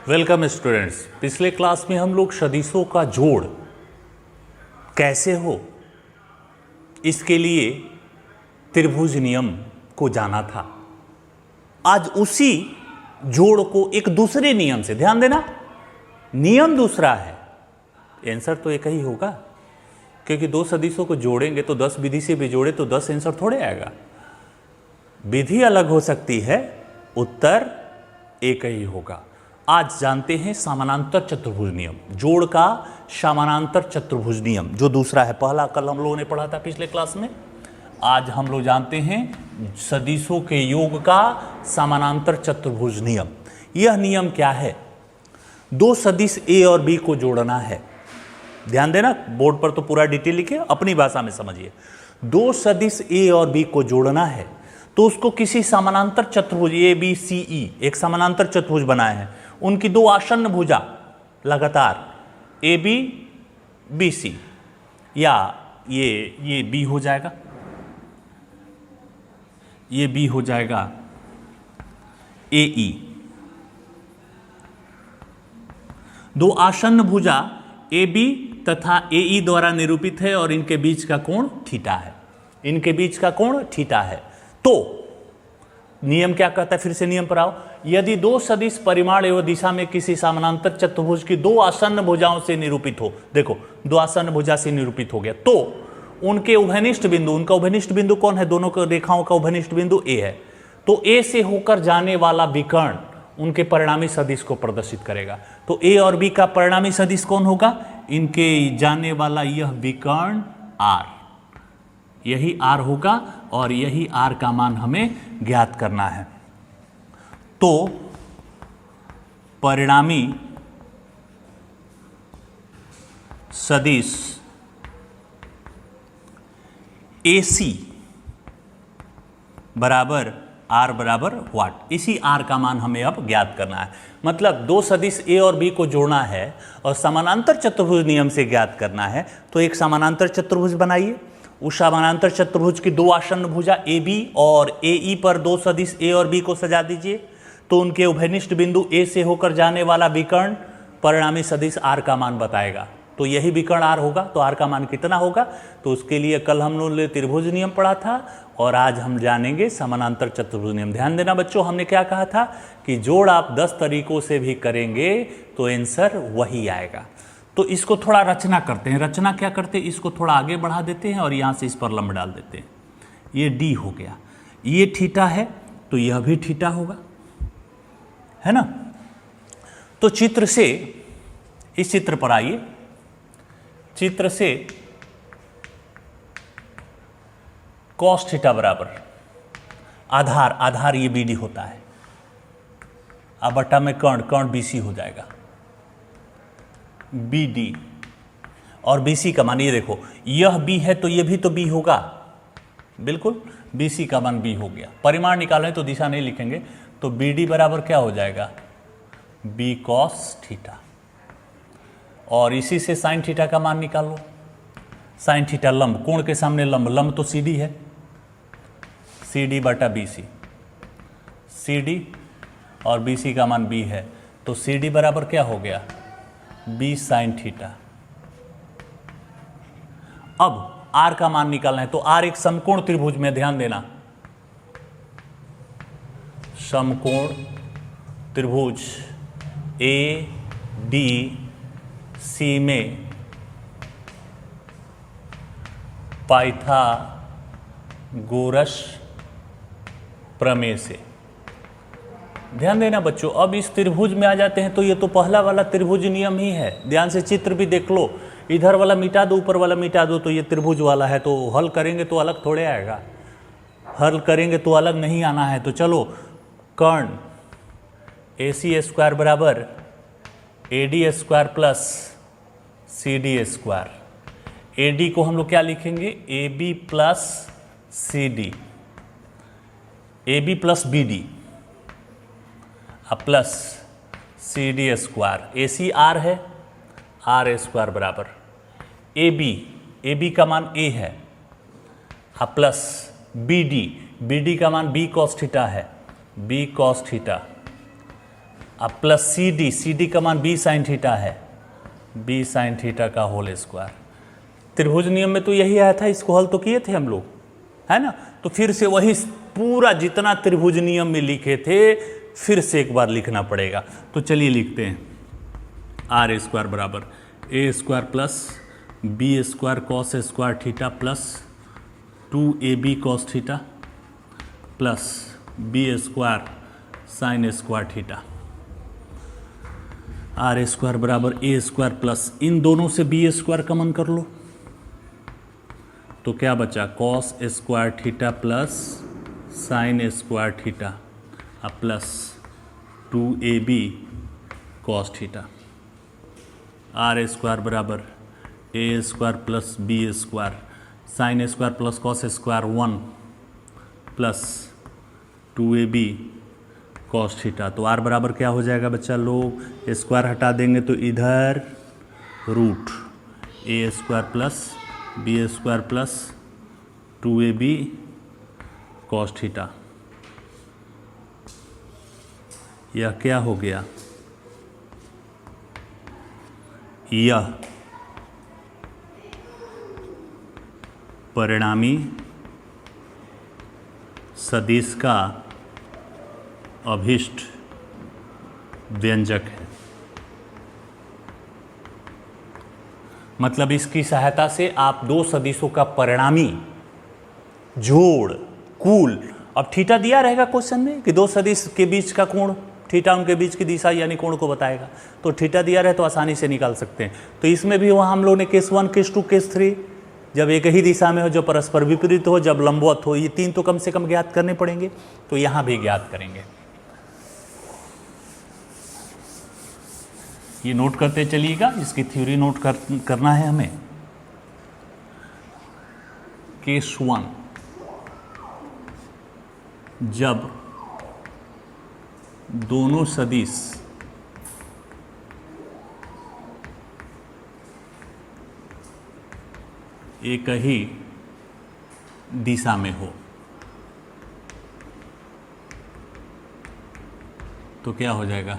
Welcome students. पिछले class में हम लोग सदिशों का जोड़ कैसे हो इसके लिए त्रिभुज नियम को जाना था। आज उसी जोड़ को एक दूसरे नियम से, ध्यान देना, नियम दूसरा है, आंसर तो एक ही होगा, क्योंकि दो सदिशों को जोड़ेंगे तो 10 विधि से भी जोड़े तो 10 आंसर थोड़े आएगा। विधि अलग हो सकती है, उत्तर एक ही होगा। आज जानते हैं समानांतर चतुर्भुज नियम, जोड़ का समानांतर चतुर्भुज नियम जो दूसरा है। पहला कल हम लोगों ने पढ़ा था पिछले क्लास में। आज हम लोग जानते हैं सदिशों के योग का समानांतर चतुर्भुज नियम। यह नियम क्या है? दो सदिश ए और बी को जोड़ना है। ध्यान देना, बोर्ड पर तो पूरा डिटेल लिखे, अपनी भाषा में समझिए। दो सदिश ए और बी को जोड़ना है तो उसको किसी समानांतर चतुर्भुज ए बी सी ई, एक समानांतर चतुर्भुज बनाए हैं, उनकी दो आसन्न भुजा लगातार ए बी बी सी, या ये बी हो जाएगा, ये बी हो जाएगा ए ई। दो आसन्न भुजा ए बी तथा ए ई द्वारा निरूपित है और इनके बीच का कोण थीटा है, इनके बीच का कोण थीटा है। तो नियम क्या कहता है? फिर से नियम पर आओ। यदि दो सदिश परिमाण एवं दिशा में किसी समानांतर चतुर्भुज की दो आसन्न भुजाओं से निरूपित हो, देखो दो आसन्न भुजा से निरूपित हो गया, तो उनके उभयनिष्ठ बिंदु, उनका उभयनिष्ठ बिंदु कौन है? दोनों रेखाओं का उभयनिष्ठ बिंदु ए है, तो ए से होकर जाने वाला विकर्ण उनके परिणामी सदिश को प्रदर्शित करेगा। तो ए और बी का परिणामी सदिश कौन होगा? इनके जाने वाला यह विकर्ण आर, यही आर होगा और यही आर का मान हमें ज्ञात करना है। तो परिणामी सदिश AC बराबर आर बराबर व्हाट? इसी आर का मान हमें अब ज्ञात करना है। मतलब दो सदिश ए और बी को जोड़ना है और समानांतर चतुर्भुज नियम से ज्ञात करना है। तो एक समानांतर चतुर्भुज बनाइए, उस समानांतर चतुर्भुज की दो आसन्न भुजा ए बी और ए ई पर दो सदिश ए और बी को सजा दीजिए, तो उनके उभयनिष्ठ बिंदु ए से होकर जाने वाला विकर्ण परिणामी सदिश आर का मान बताएगा। तो यही विकर्ण आर होगा। तो आर का मान कितना होगा? तो उसके लिए कल हम लोगों ने त्रिभुज नियम पढ़ा था और आज हम जानेंगे समानांतर चतुर्भुज नियम। ध्यान देना बच्चों, हमने क्या कहा था कि जोड़ आप 10 तरीकों से भी करेंगे तो आंसर वही आएगा। तो इसको थोड़ा रचना करते हैं। रचना क्या करते हैं? इसको थोड़ा आगे बढ़ा देते हैं और यहाँ से इस पर लंब डाल देते हैं। ये डी हो गया, ये थीटा है तो यह भी थीटा होगा, है ना। तो चित्र से, इस चित्र पर आइए, चित्र से कॉस थीटा बराबर आधार, आधार ये बी डी होता है, अब बट्टा में कर्ण, कर्ण बी सी हो जाएगा, बी डी और बी सी का मान, ये देखो यह बी है तो ये भी तो बी होगा, बिल्कुल बी सी का मान बी हो गया। परिमाण निकालें तो दिशा नहीं लिखेंगे, तो बी डी बराबर क्या हो जाएगा? B cos theta. और इसी से साइन थीटा का मान निकाल लो। साइन थीटा लंब, कोण के सामने लंब, लंब तो सी डी है, सी डी बटा बी सी, सी डी और बी सी का मान बी है, तो सी डी बराबर क्या हो गया? B sine theta. अब आर का मान निकालना है, तो आर एक समकोण त्रिभुज में, ध्यान देना, समकोण त्रिभुज ए डी सी में पाइथागोरस प्रमेय से। ध्यान देना बच्चों, अब इस त्रिभुज में आ जाते हैं तो ये तो पहला वाला त्रिभुज नियम ही है। ध्यान से चित्र भी देख लो, इधर वाला मिटा दो, ऊपर वाला मिटा दो, तो ये त्रिभुज वाला है। तो हल करेंगे तो अलग थोड़े आएगा, हल करेंगे तो अलग नहीं आना है। तो चलो, कर्ण ए सी स्क्वायर बराबर A D square plus C D square. A D को हम लोग क्या लिखेंगे? A B plus C D, A B plus B D plus C D square. A C R है, आर स्क्वायर बराबर ए बी का मान ए है प्लस बी डी का मान बी कॉस थीटा है, बी कॉस थीटा अब प्लस सी डी का मान बी साइन थीटा है, बी साइन थीटा का होल स्क्वायर। त्रिभुज नियम में तो यही आया था, इसको हल तो किए थे हम लोग, है ना। तो फिर से वही पूरा जितना त्रिभुज नियम में लिखे थे फिर से एक बार लिखना पड़ेगा। तो चलिए लिखते हैं, आर स्क्वायर बराबर A square plus B square cos square theta plus 2ab cos theta plus B square sine square theta. R square बराबर ए स्क्वायर प्लस, इन दोनों से बी स्क्वायर कॉमन कर लो तो क्या बचा, cos square theta plus sine square theta अब plus 2ab cos theta. R square बराबर A square plus B square sine square plus cos square 1 plus 2ab cos theta. तो R बराबर क्या हो जाएगा बच्चा लोग, स्क्वायर हटा देंगे तो इधर root A square plus B square plus 2ab cos theta. यह क्या हो गया, यह परिणामी सदिश का अभिष्ट व्यंजक है। मतलब इसकी सहायता से आप दो सदिशों का परिणामी जोड़ कुल, अब थीटा दिया रहेगा क्वेश्चन में कि दो सदिश के बीच का कोण थीटा उनके बीच की दिशा यानी कोण को बताएगा, तो थीटा दिया रहे तो आसानी से निकाल सकते हैं। तो इसमें भी वहाँ हम लोग ने केस 1 केस 2 केस 3, जब एक ही दिशा में हो, जब परस्पर विपरीत हो, जब लंबवत हो, ये 3 तो कम से कम ज्ञात करने पड़ेंगे। तो यहाँ भी ज्ञात करेंगे, ये नोट करते चलिएगा, इसकी थ्योरी नोट करना है हमें। केस 1, जब दोनों सदिश एक ही दिशा में हो तो क्या हो जाएगा,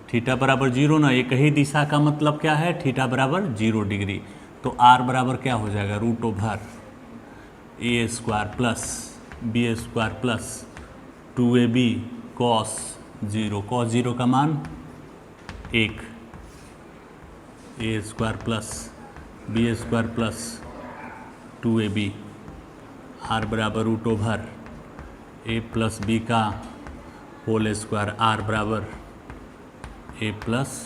थीटा बराबर 0 ना, एक ही दिशा का मतलब क्या है, थीटा बराबर 0 डिग्री। तो आर बराबर क्या हो जाएगा, root over A square plus B square plus 2ab cos 0, cos 0 का मान 1, A square plus B square plus 2ab, R बराबर root over A plus B का होल स्क्वायर, आर बराबर ए प्लस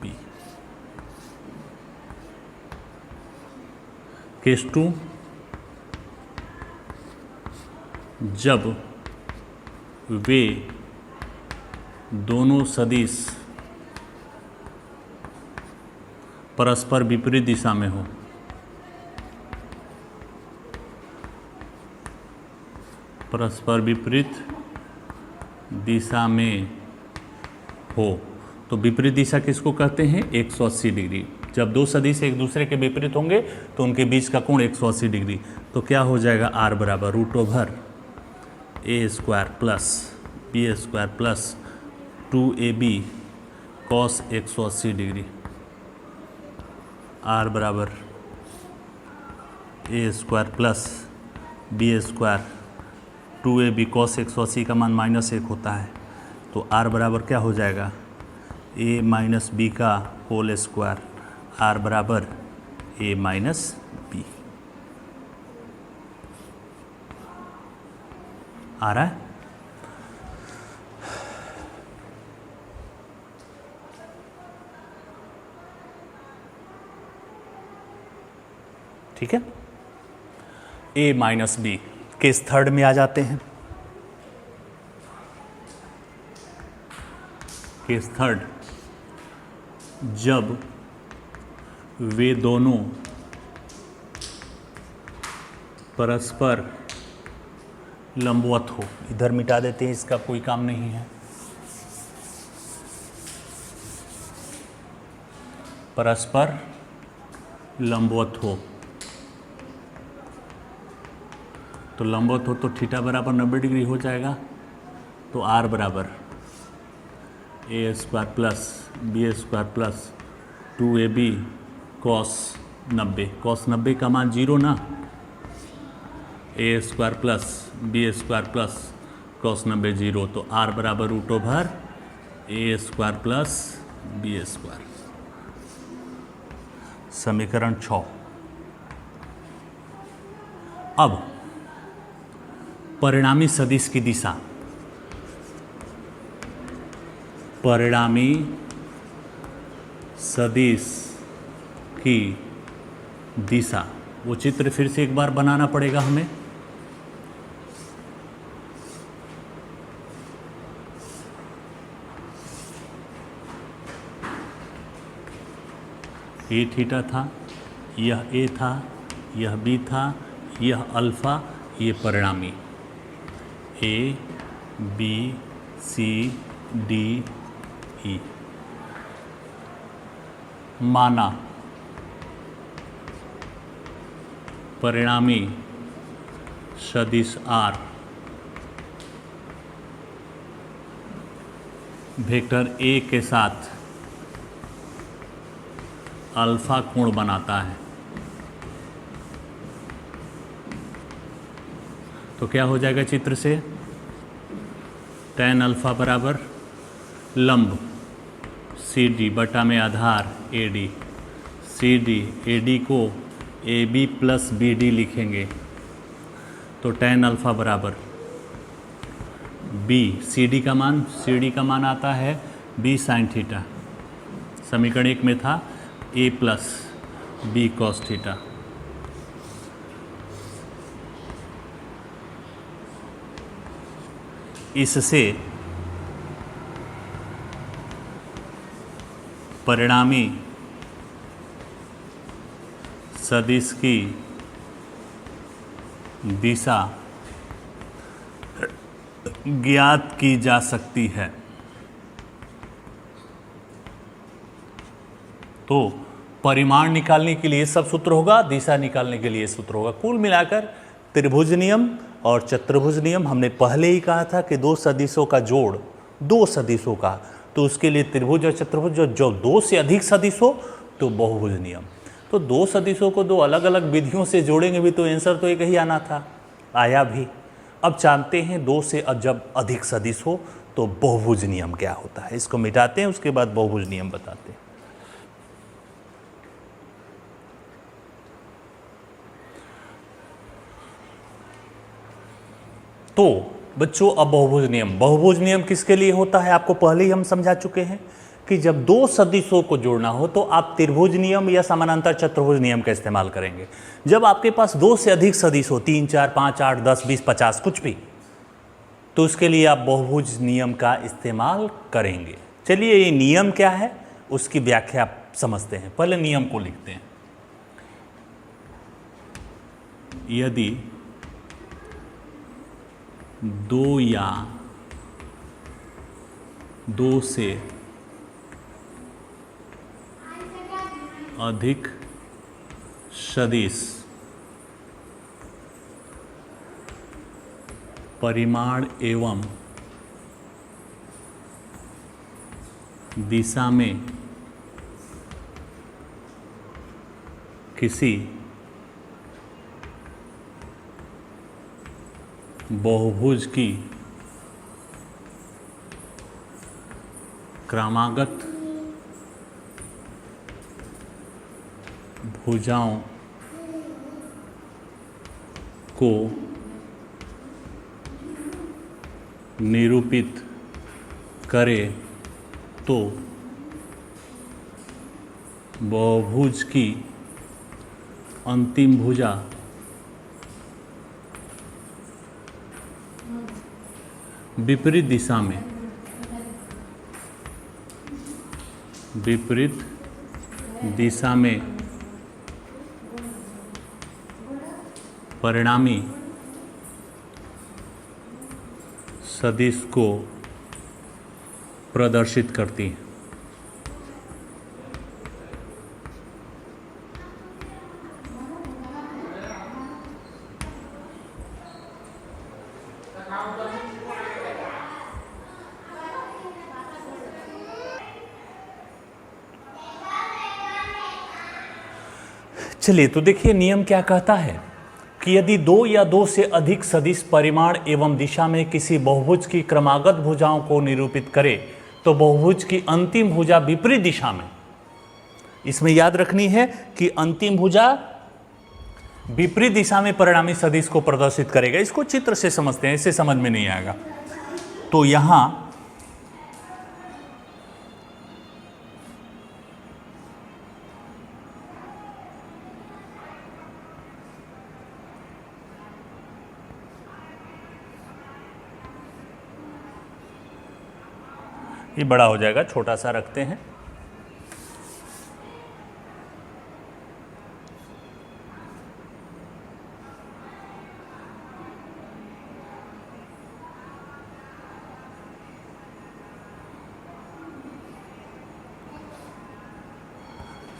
बी। केस 2, जब वे दोनों सदिश परस्पर विपरीत दिशा में हो, परस्पर विपरीत दिशा में हो, तो विपरीत दिशा किसको कहते हैं, 180 डिग्री। जब दो सदिश एक दूसरे के विपरीत होंगे तो उनके बीच का कोण 180 डिग्री। तो क्या हो जाएगा, आर बराबर root over A square plus B square plus 2ab cos 180 degree, R बराबर A square plus B square 2ab cos 180 का मान -1 होता है। तो आर बराबर क्या हो जाएगा, ए माइनस बी का होल स्क्वायर, आर बराबर ए माइनस बी। आ रहा है, ठीक है। ए माइनस बी, केस 3 में आ जाते हैं। केस 3, जब वे दोनों परस्पर लंबवत हो, इधर मिटा देते हैं, इसका कोई काम नहीं है। परस्पर लंबवत हो, तो लंबवत हो तो थीटा बराबर 90 डिग्री हो जाएगा। तो आर बराबर A square plus B square plus 2ab cos 90, cos 90 का मान 0 ना, A square plus B square plus cos 90 0, तो r बराबर root over A square plus B square. समीकरण 6। अब परिणामी सदिश की दिशा, परिणामी सदिश की दिशा, वो चित्र फिर से एक बार बनाना पड़ेगा हमें। ए थीटा था, यह ए था, यह बी था, यह अल्फा, ये परिणामी ए बी सी डी ई। माना परिणामी सदिश आर वेक्टर ए के साथ अल्फा कोण बनाता है, तो क्या हो जाएगा चित्र से, tan अल्फा बराबर लंब सी डी बटा में आधार A D, C D A D को A B plus B D लिखेंगे, तो tan अल्फा बराबर बी सी डी का मान आता है बी साइन थीटा। समीकरण 1 में था ए प्लस बी कॉस थीटा। इससे परिणामी सदिश की दिशा ज्ञात की जा सकती है। तो परिमाण निकालने के लिए सब सूत्र होगा, दिशा निकालने के लिए सूत्र होगा। कुल मिलाकर त्रिभुज नियम और चतुर्भुज नियम, हमने पहले ही कहा था कि दो सदिशों का जोड़, दो सदिशों का, तो उसके लिए त्रिभुज और चतुर्भुज, जो दो से अधिक सदिश हो तो बहुभुज नियम। तो दो सदिशों को दो अलग अलग विधियों से जोड़ेंगे भी तो आंसर तो एक ही आना था, आया भी। अब जानते हैं दो से जब अधिक सदिश हो तो बहुभुज नियम क्या होता है। इसको मिटाते हैं, उसके बाद बहुभुज नियम बताते हैं। तो बच्चों अब बहुभुज नियम किसके लिए होता है आपको पहले ही हम समझा चुके हैं कि जब दो सदिशों को जोड़ना हो तो आप त्रिभुज नियम या समानांतर चतुर्भुज नियम का इस्तेमाल करेंगे। जब आपके पास दो से अधिक सदिश हो, 3 4 5 8 10 20 50 कुछ भी, तो उसके लिए आप बहुभुज नियम का इस्तेमाल करेंगे। चलिए ये नियम क्या है उसकी व्याख्या समझते हैं। पहले नियम को लिखते हैं। यदि दो या दो से अधिक सदिश परिमाण एवं दिशा में किसी बहुभुज की क्रमागत भुजाओं को निरूपित करे तो बहुभुज की अंतिम भुजा विपरीत दिशा में परिणामी सदिश को प्रदर्शित करती है। चलिए तो देखिए नियम क्या कहता है कि यदि दो या दो से अधिक सदिश परिमाण एवं दिशा में किसी बहुभुज की क्रमागत भुजाओं को निरूपित करे तो बहुभुज की अंतिम भुजा विपरीत दिशा में, इसमें याद रखनी है कि अंतिम भुजा विपरीत दिशा में परिणामी सदिश को प्रदर्शित करेगा। इसको चित्र से समझते हैं, इससे समझ में नहीं आएगा। तो यहां ये बड़ा हो जाएगा, छोटा सा रखते हैं।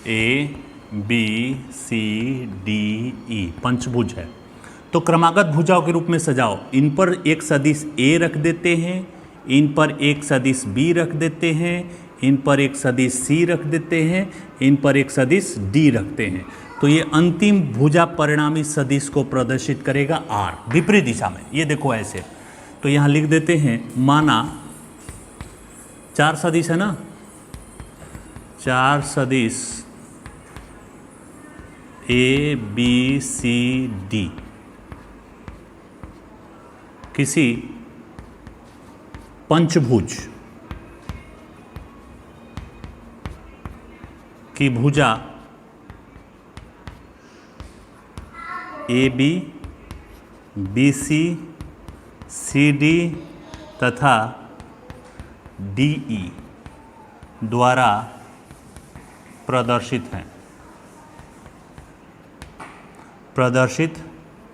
ए बी सी डी ई पंचभुज है, तो क्रमागत भुजाओं के रूप में सजाओ। इन पर एक सदिश ए रख देते हैं, इन पर एक सदिश बी रख देते हैं, इन पर एक सदिश सी रख देते हैं, इन पर एक सदिश डी रखते हैं। तो ये अंतिम भुजा परिणामी सदिश को प्रदर्शित करेगा आर, विपरीत दिशा में। ये देखो ऐसे, तो यहाँ लिख देते हैं, माना 4 सदिश है ना, 4 सदिश ए बी सी डी किसी पंचभुज की भुजा A B C C D तथा डी ई द्वारा प्रदर्शित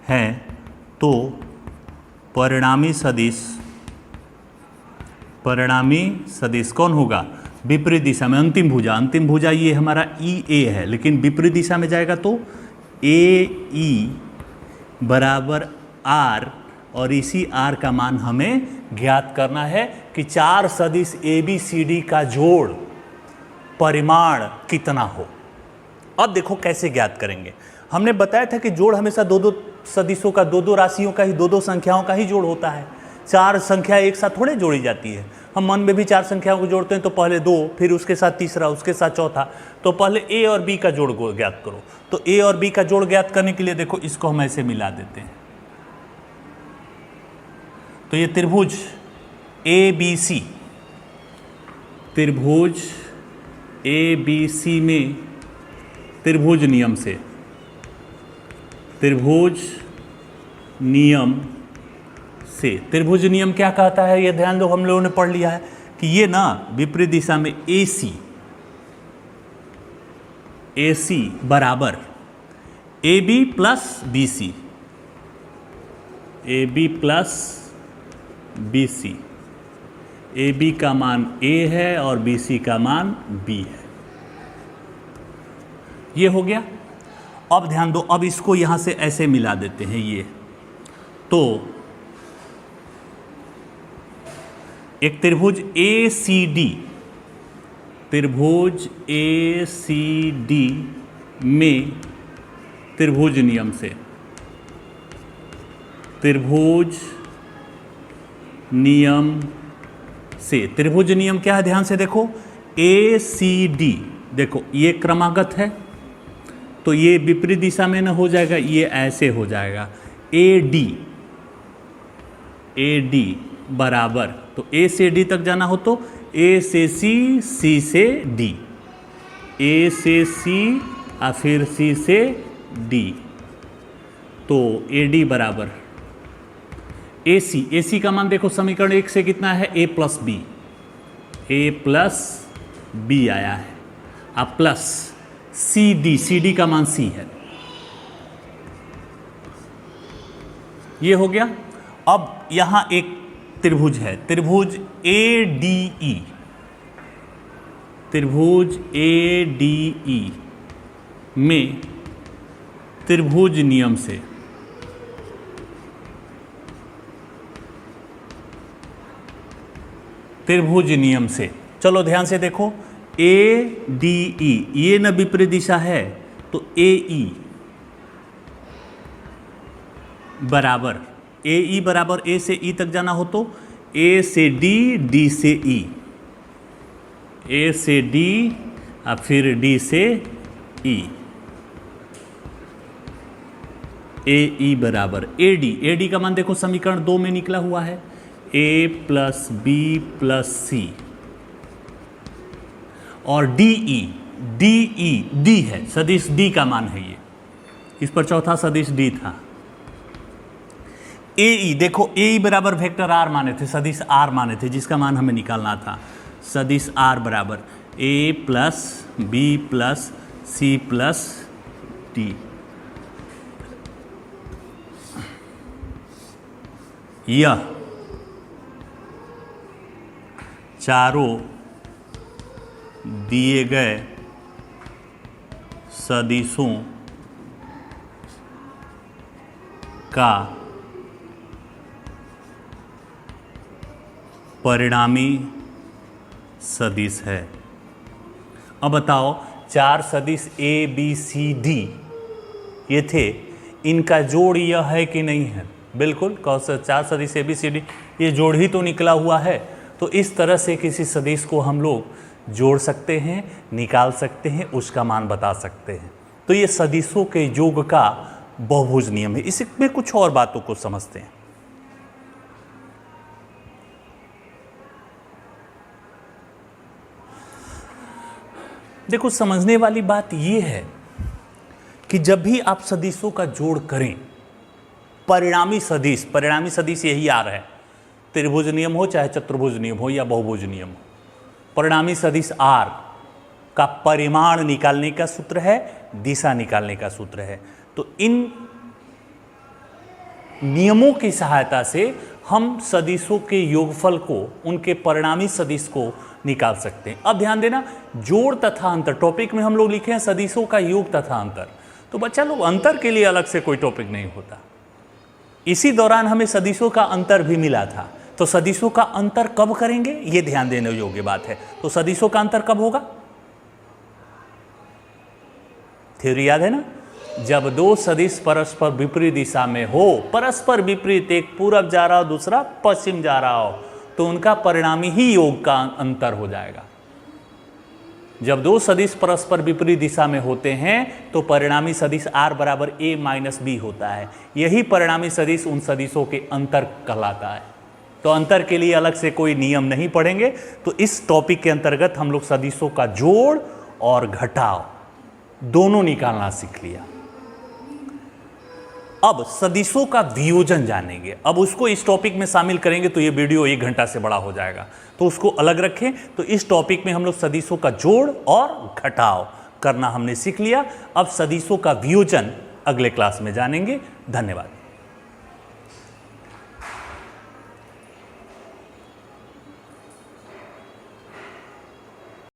हैं तो परिणामी सदिश कौन होगा? विपरीत दिशा में अंतिम भुजा ये हमारा ई ए है, लेकिन विपरीत दिशा में जाएगा तो ए ई बराबर आर, और इसी आर का मान हमें ज्ञात करना है कि 4 सदिश ए बी सी डी का जोड़ परिमाण कितना हो। अब देखो कैसे ज्ञात करेंगे। हमने बताया था कि जोड़ हमेशा दो सदिशों का, दो राशियों का ही, दो संख्याओं का ही जोड़ होता है। 4 संख्या एक साथ थोड़े जोड़ी जाती है। हम मन में भी 4 संख्याओं को जोड़ते हैं तो पहले 2, फिर उसके साथ तीसरा, उसके साथ चौथा। तो पहले ए और बी का जोड़ ज्ञात करो। तो ए और बी का जोड़ ज्ञात करने के लिए देखो इसको हम ऐसे मिला देते हैं। तो ये त्रिभुज ए बी सी, त्रिभुज ए बी सी में त्रिभुज नियम क्या कहता है, ये ध्यान दो, हम लोगों ने पढ़ लिया है कि ये ना विपरीत दिशा में ए सी बराबर A B plus B C, A B plus B C. A B का मान ए है और बी सी का मान बी है। ये हो गया। अब ध्यान दो, अब इसको यहां से ऐसे मिला देते हैं। ये तो एक त्रिभुज ए सी डी, त्रिभुज ए सी डी में त्रिभुज नियम से, त्रिभुज नियम क्या है, ध्यान से देखो। ए सी डी, देखो ये क्रमागत है तो ये विपरीत दिशा में ना हो जाएगा, ये ऐसे हो जाएगा। ए डी बराबर, तो ए से डी तक जाना हो तो ए से सी, सी से डी, ए से सी और फिर सी से डी। तो ए डी बराबर ए सी का मान देखो समीकरण 1 से कितना है, ए प्लस बी आया है। अब प्लस सी डी का मान सी है। ये हो गया। अब यहां एक त्रिभुज है, त्रिभुज ए डी ई में त्रिभुज नियम से, चलो ध्यान से देखो। ए डी ई ये न विपरीत दिशा है, तो AE बराबर A से E तक जाना हो तो A से D, D से E, A से D और फिर D से E, AE बराबर AD का मान देखो समीकरण 2 में निकला हुआ है, A plus B plus C, और D है, सदिश D का मान है ये, इस पर चौथा सदिश D था। AE देखो, AE बराबर वेक्टर R माने थे, सदिश R माने थे, जिसका मान हमें निकालना था। सदिश R बराबर A plus B plus C plus D, यह चारों दिए गए सदिशों का परिणामी सदिश है। अब बताओ, चार सदिश A B C D ये थे, इनका जोड़ यह है कि नहीं है? बिल्कुल, चार सदिश A B C D ये जोड़ ही तो निकला हुआ है। तो इस तरह से किसी सदिश को हम लोग जोड़ सकते हैं, निकाल सकते हैं, उसका मान बता सकते हैं। तो ये सदिशों के योग का बहुभुज नियम है। इसमें कुछ और बातों को समझते हैं। देखो, समझने वाली बात यह है कि जब भी आप सदिशों का जोड़ करें, परिणामी सदिश यही आ रहा है, त्रिभुज नियम हो चाहे चतुर्भुज नियम हो या बहुभुज नियम हो, परिणामी सदिश R का परिमाण निकालने का सूत्र है, दिशा निकालने का सूत्र है। तो इन नियमों की सहायता से हम सदिशों के योगफल को, उनके परिणामी सदिश को निकाल सकते हैं। अब ध्यान देना, जोड़ तथा अंतर टॉपिक में हम लोग लिखे हैं सदिशों का योग तथा अंतर। तो बच्चा लोग, अंतर के लिए अलग से कोई टॉपिक नहीं होता। इसी दौरान हमें सदिशों का अंतर भी मिला था। तो सदिशों का अंतर कब करेंगे, ये ध्यान देने योग्य बात है। तो सदिशों का अंतर कब होगा? थ्योरी याद है ना? जब दो सदिश परस्पर विपरीत दिशा में हो, परस्पर विपरीत, एक पूरब जा रहा हो दूसरा पश्चिम जा रहा हो, तो उनका परिणामी ही योग का अंतर हो जाएगा। जब दो सदिश परस्पर विपरीत दिशा में होते हैं तो परिणामी सदिश R बराबर A माइनस B होता है। यही परिणामी सदिश उन सदिशों के अंतर कहलाता है। तो अंतर के लिए अलग से कोई नियम नहीं पढ़ेंगे। तो इस टॉपिक के अंतर्गत हम लोग सदिशों का जोड़ और घटाव दोनों निकालना सीख लिया। अब सदिशों का वियोजन जानेंगे। अब उसको इस टॉपिक में शामिल करेंगे तो ये वीडियो 1 घंटा से बड़ा हो जाएगा, तो उसको अलग रखें। तो इस टॉपिक में हम लोग सदिशों का जोड़ और घटाव करना हमने सीख लिया। अब सदिशों का वियोजन अगले क्लास में जानेंगे। धन्यवाद।